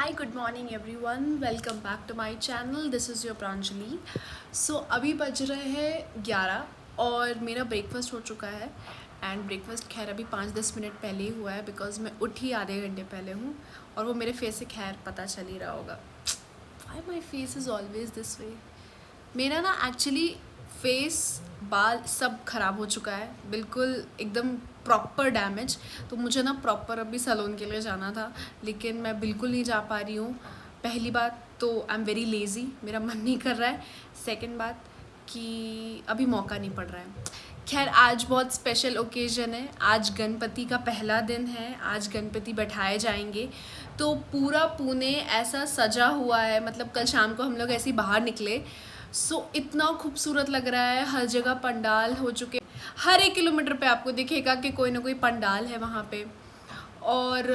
Hi good morning everyone, welcome back to my channel. This is your Pranjali. So अभी बज रहे हैं 11 और मेरा ब्रेकफास्ट हो चुका है। एंड ब्रेकफास्ट खैर अभी 5-10 मिनट पहले ही हुआ है बिकॉज मैं उठी आधे घंटे पहले हूँ और वो मेरे फेस से खैर पता चल ही रहा होगा। Why my face is always this way. मेरा ना एक्चुअली फेस बाल सब ख़राब हो चुका है, बिल्कुल एकदम प्रॉपर डैमेज। तो मुझे ना प्रॉपर अभी सैलून के लिए जाना था, लेकिन मैं बिल्कुल नहीं जा पा रही हूँ। पहली बात तो आई एम वेरी लेज़ी, मेरा मन नहीं कर रहा है। सेकंड बात कि अभी मौका नहीं पड़ रहा है। खैर आज बहुत स्पेशल ओकेज़न है, आज गणपति का पहला दिन है, आज गणपति बैठाए जाएंगे। तो पूरा पुणे ऐसा सजा हुआ है, मतलब कल शाम को हम लोग ऐसे ही बाहर निकले। इतना खूबसूरत लग रहा है, हर जगह पंडाल हो चुके, हर 1 किलोमीटर पे आपको दिखेगा कि कोई ना कोई पंडाल है वहाँ पे। और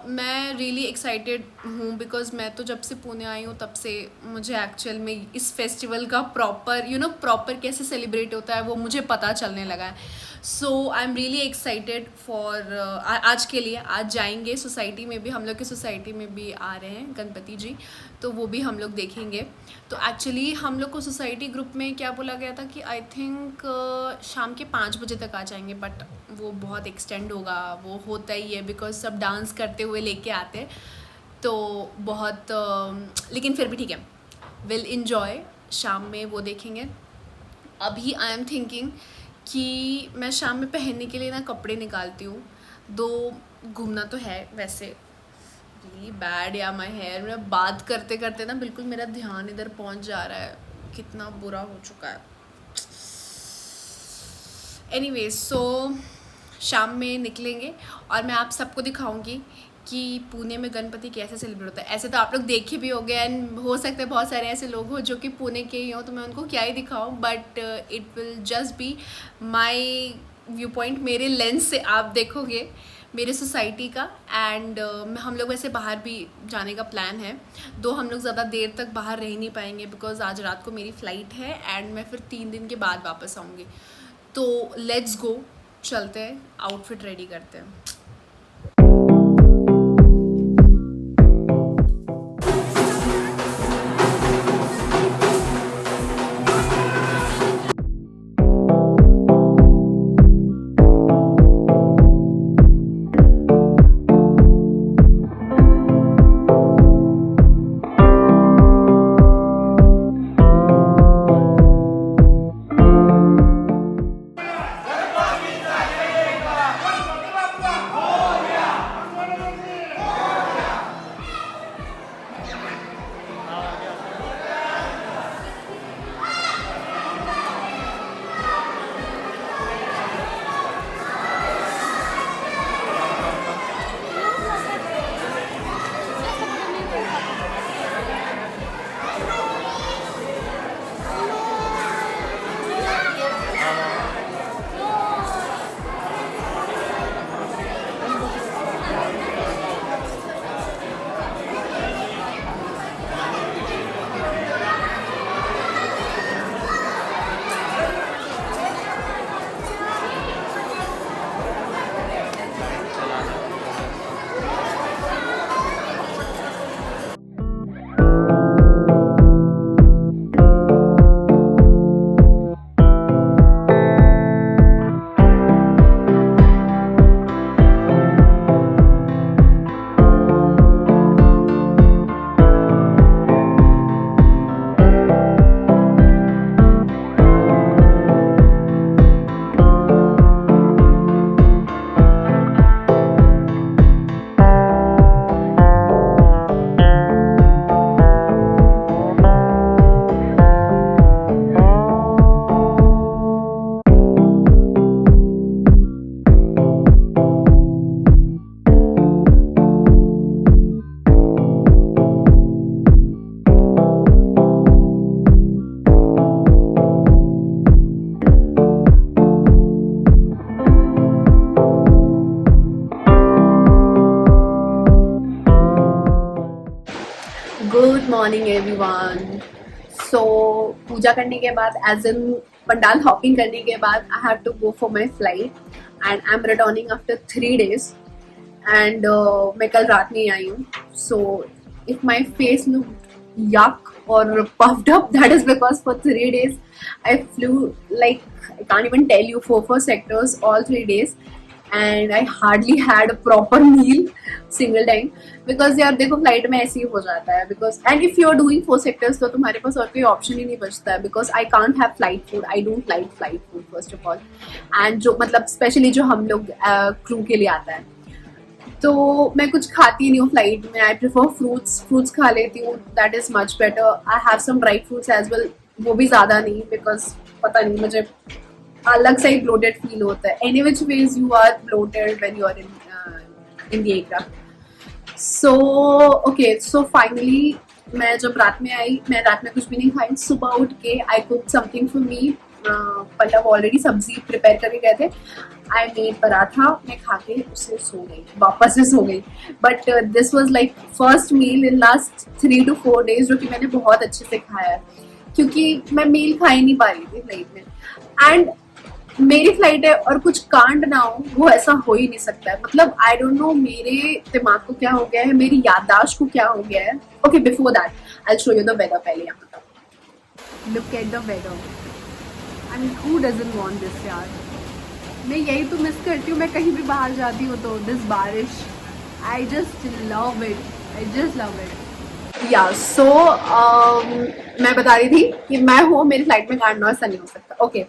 मैं रियली एक्साइटेड हूँ बिकॉज़ मैं तो जब से पुणे आई हूँ तब से मुझे एक्चुअल में इस फेस्टिवल का प्रॉपर कैसे सेलिब्रेट होता है वो मुझे पता चलने लगा है। So I am really excited for आज के लिए। आज जाएंगे सोसाइटी में भी, हम लोग की सोसाइटी में भी आ रहे हैं गणपति जी, तो वो भी हम लोग देखेंगे। तो एक्चुअली हम लोग को सोसाइटी ग्रुप में क्या बोला गया था कि आई थिंक शाम के 5 बजे तक आ जाएंगे, बट वो बहुत एक्सटेंड होगा, वो होता ही है बिकॉज सब डांस करते हुए लेके आते हैं। तो बहुत लेकिन फिर भी ठीक है, विल इन्जॉय। शाम में वो देखेंगे। अभी आई एम थिंकिंग कि मैं शाम में पहनने के लिए ना कपड़े निकालती हूँ। दो घूमना तो है वैसे। रियली बैड या माई हेयर, मेरा बात करते करते ना बिल्कुल मेरा ध्यान इधर पहुँच जा रहा है, कितना बुरा हो चुका है। एनीवेज शाम में निकलेंगे और मैं आप सबको दिखाऊंगी कि पुणे में गणपति कैसे सेलिब्रेट होता है। ऐसे तो आप लोग देखे भी हो गए एंड हो सकता है बहुत सारे ऐसे लोग हो जो कि पुणे के ही हो, तो मैं उनको क्या ही दिखाऊं, but it will just be my view point. मेरे लेंस से आप देखोगे मेरे सोसाइटी का। एंड हम लोग वैसे बाहर भी जाने का प्लान है, दो हम लोग ज़्यादा देर तक बाहर रह नहीं पाएंगे बिकॉज आज रात को मेरी फ़्लाइट है एंड मैं फिर 3 दिन के बाद वापस आऊँगी। तो लेट्स गो, चलते हैं, आउटफिट रेडी करते हैं। Good morning everyone. सो पूजा करने के बाद, एज इन पंडाल हॉपिंग करने के बाद, I have to go for my flight and I am returning after 3 days। एंड मैं कल रात में आई हूँ। So if my face looked yuck or puffed up, that is because for 3 days I flew like, I can't even tell you, four sectors all 3 days, and I hardly had a proper meal single time. Because यार देखो flight में ऐसे ही हो जाता है, because and if you are doing 4 sectors तो तुम्हारे पास और कोई ऑप्शन ही नहीं बचता है, because I can't have flight food, I don't like flight food first of all, and जो मतलब स्पेशली जो हम लोग क्रू के लिए आता है, तो मैं कुछ खाती नहीं हूँ फ्लाइट में. आई प्रेफर फ्रूट्स खा लेती हूँ, that is much better. I have some dry fruits as well, वो भी ज़्यादा नहीं, बिकॉज पता नहीं मुझे अलग से ही ब्लोटेड फील होता है. Any which ways you are bloated when you are in the aircraft. So okay, so finally मैं जब रात में आई, मैं रात में कुछ भी नहीं खाई. सुबह उठ के I cook something for me. Pallav already सब्जी प्रिपेयर करके गए थे. आई मेड पराठा, मैं खा के उससे सो गई, वापस से सो गई. But this was like first meal in last 3 to 4 days जो कि मैंने बहुत अच्छे से खाया है, क्योंकि मैं मील खा ही नहीं पा रही थी फ्लाइट में. एंड मेरी फ्लाइट है और कुछ कांड ना हो, वो ऐसा हो ही नहीं सकता है. मतलब आई डोंट नो मेरे दिमाग को क्या हो गया है, मेरी याददाश्त को क्या हो गया है. Okay, before that I show you the weather. पहले यहाँ पर look at the weather. I mean who doesn't want this यार. मैं यही तो मिस करती हूँ, मैं कहीं भी बाहर जाती हूँ तो दिस बारिश, I just love it, I just love it. या सो मैं बता रही थी कि मैं हूँ, मेरी फ्लाइट में कांड ऐसा नहीं हो सकता. Okay,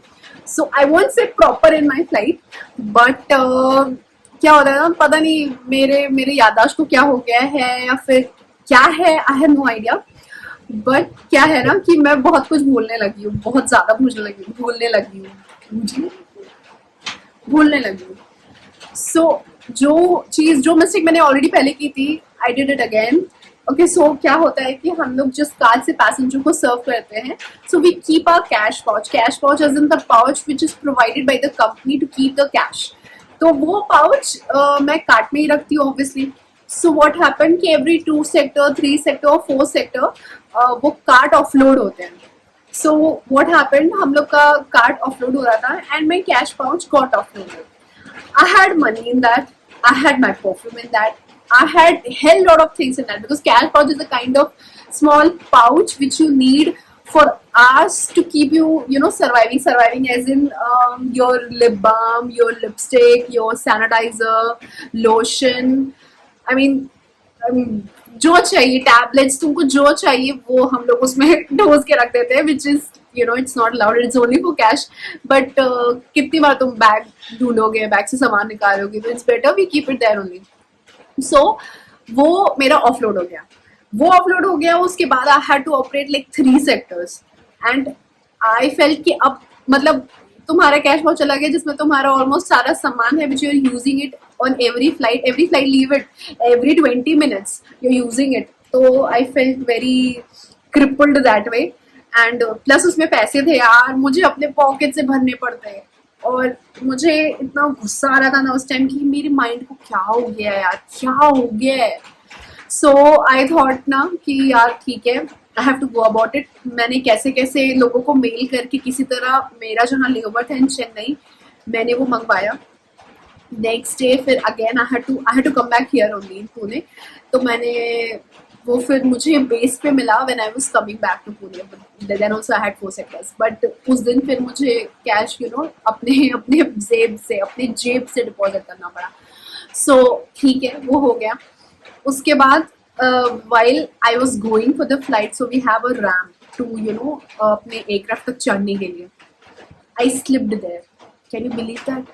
so I won't say proper in my flight, but क्या होता है ना, पता नहीं मेरे याददाश्त को क्या हो गया है या फिर क्या है, I have no idea. But क्या है ना कि मैं बहुत कुछ भूलने लगी हूँ, बहुत ज्यादा भूलने लगी हूँ. सो जो मिस्टेक मैंने ऑलरेडी पहले की थी, I did it again. Okay, so क्या होता है कि हम लोग जिस कार्ड से पैसेंजर को सर्व करते हैं, so we keep our cash pouch as in the pouch which is provided by the company to keep the cash. तो वो पाउच मैं कार्ट में ही रखती हूँ ऑब्वियसली. सो व्हाट हैपन कि एवरी 2 सेक्टर, 3 सेक्टर और 4 सेक्टर वो कार्ट ऑफलोड होते हैं. सो व्हाट हैपन, हम लोग का कार्ट ऑफलोड हो रहा था and my cash pouch got offloaded. I had money in that. I had my perfume in that. I had hell lot of things in that, because cash pouch is a kind of small pouch which you need for us to keep you surviving as in your lip balm, your lipstick, your sanitizer, lotion. I mean, जो चाहिए, tablets, तुमको जो चाहिए वो हम लोग उसमें ढोस के रख देते हैं, which is it's not allowed, it's only for cash. But कितनी बार तुम बैग ढूंढोगे, बैग से सामान निकालोगे, तो it's better we keep it there only. So वो मेरा ऑफलोड हो गया. उसके बाद I had to operate like 3 sectors and I felt कि अब मतलब तुम्हारा कैश बहुत चला गया, जिसमें तुम्हारा ऑलमोस्ट सारा सामान है, which you are using it on every flight, leave it every 20 minutes you're using it. तो I felt very crippled that way. And plus उसमें पैसे थे यार, मुझे अपने पॉकेट से भरने पड़ते हैं, और मुझे इतना गुस्सा आ रहा था ना उस टाइम कि मेरे माइंड को क्या हो गया यार, क्या हो गया है. सो आई थॉट ना कि यार ठीक है, I have to go about it. मैंने कैसे कैसे लोगों को मेल करके किसी तरह मेरा जहाँ लेओवर था इन चेन्नई, मैंने वो मंगवाया. नेक्स्ट डे फिर again I had to come back here only in Pune. तो मैंने वो फिर मुझे बेस पे मिला when I was coming back to Pune. Then also I had 4 sectors, but उस दिन फिर मुझे कैश अपने जेब से डिपॉजिट करना पड़ा. सो ठीक है, वो हो गया. उसके बाद while I was going for the flight, so we have a ramp to अपने एयरक्राफ्ट तक चढ़ने के लिए. I slipped there. Can you believe that?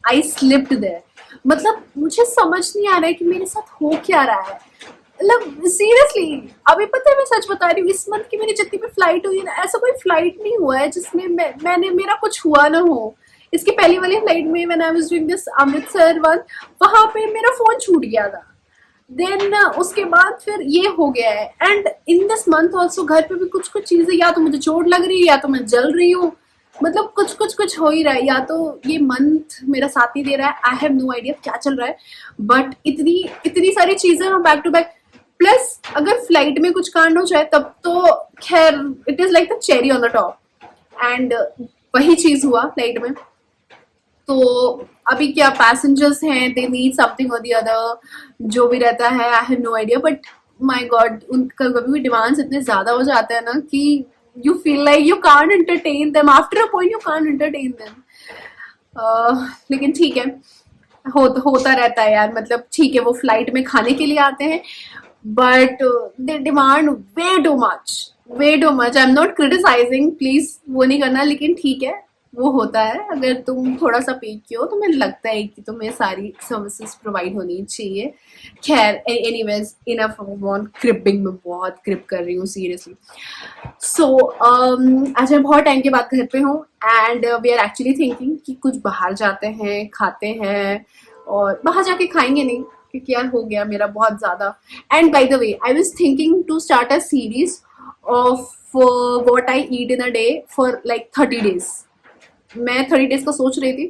I slipped there. मतलब मुझे समझ नहीं आ रहा है कि मेरे साथ हो क्या रहा है. मतलब सीरियसली, अभी पता है, मैं सच बता रही हूँ, इस मंथ की मेरी जितनी भी फ्लाइट हुई है ना, ऐसा कोई फ्लाइट नहीं हुआ है जिसमें मेरा कुछ हुआ ना हो. इसकी पहली वाली फ्लाइट में when I was doing this Amritsar one, वहां पे मेरा फोन छूट गया था. देन उसके बाद फिर ये हो गया है. And in this month also घर पे भी कुछ चीजें, या तो मुझे चोट लग रही है या तो मैं जल रही हूँ. मतलब कुछ हो ही रहा है, या तो ये मंथ मेरा साथ नहीं दे रहा है. आई हैव नो आइडिया क्या चल रहा है, बट इतनी सारी चीजें ना बैक टू बैक. प्लस अगर फ्लाइट में कुछ कांड हो जाए तब तो खैर it is like the cherry on the top. And वही चीज हुआ फ्लाइट में. तो अभी क्या पैसेंजर्स हैं, दे नीड समथिंग और द अदर, जो भी रहता है, I have no idea. But my God, उनका कभी भी डिमांड्स इतने ज़्यादा हो जाते हैं ना कि you feel like you can't entertain them, after a point you can't entertain them. लेकिन ठीक है, होता रहता है यार, मतलब ठीक है वो फ्लाइट में खाने के लिए आते हैं, but they demand way too much. I am not criticising, please वो नहीं करना, लेकिन ठीक है वो होता है। अगर तुम थोड़ा सा पे किए हो तो मुझे लगता है कि तुम्हें सारी सर्विसेज प्रोवाइड होनी चाहिए। खैर एनीवेज, इनफ ऑन क्रिपिंग, मैं बहुत क्रिप कर रही हूँ सीरियसली। सो आज मैं बहुत टाइम के बाद घर पे हूँ and we are actually thinking कि कुछ बाहर जाते हैं, खाते हैं, और बाहर जाके खाएंगे नहीं क्योंकि यार हो गया मेरा बहुत ज़्यादा। And by the way I was thinking to start a series of what I eat in a day for like 30 days. मैं 30 डेज का सोच रही थी,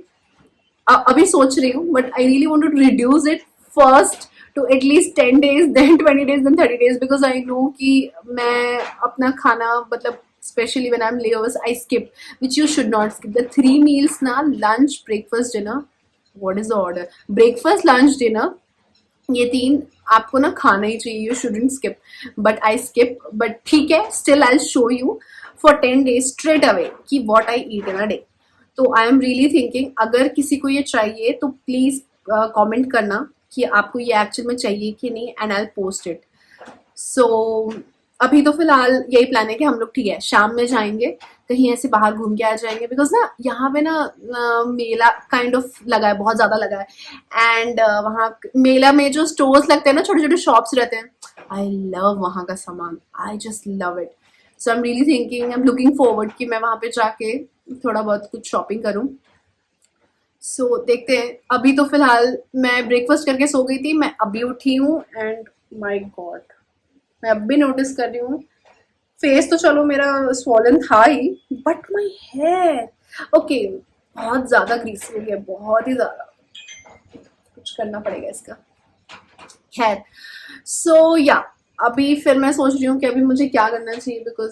अभी सोच रही हूँ, but I really want to reduce it first to at least 10 days, then 20 days, then 30 days, because I know कि मैं अपना खाना मतलब especially when I'm layovers I skip, which you should not skip. The 3 meals ना, lunch, breakfast, dinner, what is the order? Breakfast, lunch, dinner, ये 3 आपको ना खाना ही चाहिए, you shouldn't skip, but I skip. But ठीक है, still I'll show you for 10 days straight away कि what I eat in a day. तो आई am really thinking अगर किसी को ये चाहिए तो प्लीज कमेंट करना कि आपको ये एक्चुअल में चाहिए कि नहीं, एंड आई पोस्ट इट। सो अभी तो फिलहाल यही प्लान है कि हम लोग ठीक है शाम में जाएंगे कहीं ऐसे बाहर घूम के आ जाएंगे, बिकॉज ना यहाँ पे ना मेला काइंड ऑफ लगा है, बहुत ज़्यादा लगा है। एंड वहाँ मेला में जो स्टोर्स लगते हैं ना, छोटे छोटे शॉप्स रहते हैं, आई लव वहाँ का सामान, I just love it. So I am really thinking, I am looking forward कि मैं वहाँ पे जाके थोड़ा बहुत कुछ शॉपिंग करूँ। सो देखते हैं। अभी तो फिलहाल मैं ब्रेकफास्ट करके सो गई थी, मैं अभी उठी हूँ एंड माय गॉड, मैं अब भी नोटिस कर रही हूँ फेस तो चलो मेरा स्वॉलन था ही, बट माय हेयर ओके बहुत ज़्यादा ग्रीसी हो गया, बहुत ही ज़्यादा, कुछ करना पड़ेगा इसका। खैर सो या अभी फिर मैं सोच रही हूँ कि अभी मुझे क्या करना चाहिए, बिकॉज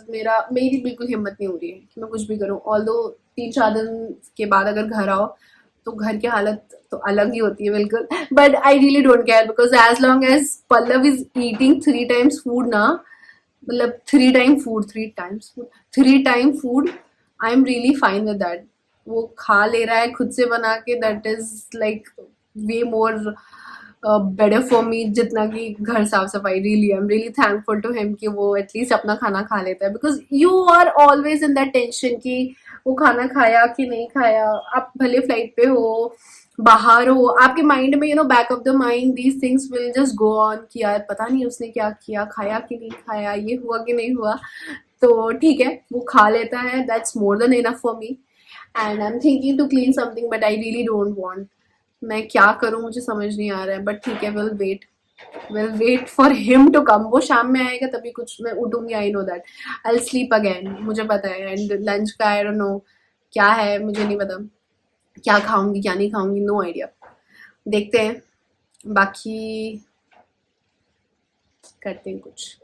मेरी बिल्कुल हिम्मत नहीं हो रही है कि मैं कुछ भी करूँ। ऑल्दो 3-4 दिन के बाद अगर घर आओ तो घर की हालत तो अलग ही होती है बिल्कुल, but I really don't care, because as long as Pallav is eating 3 times food ना, मतलब 3 time food, I am really fine with that. वो खा ले रहा है खुद से बना के, that is like way more better for me, जितना कि घर साफ सफाई। Really I am really thankful to him कि वो एटलीस्ट अपना खाना खा लेता है, because you are always in that tension कि वो खाना खाया कि नहीं खाया। आप भले फ्लाइट पे हो, बाहर हो, आपके माइंड में back of the mind these things will just go on कि यार पता नहीं उसने क्या किया, खाया कि नहीं खाया, ये हुआ कि नहीं हुआ। तो ठीक है वो खा लेता है, that's more than enough for me. And I am thinking to clean something, but I really don't want. मैं क्या करूं मुझे समझ नहीं आ रहा है, बट ठीक है will wait for him to come. वो शाम में आएगा तभी कुछ मैं उठूंगी, I know that I sleep again, मुझे पता है। एंड लंच का आई डोंट नो क्या है, मुझे नहीं पता क्या खाऊंगी क्या नहीं खाऊंगी, नो आइडिया। देखते हैं, बाकी करते हैं कुछ।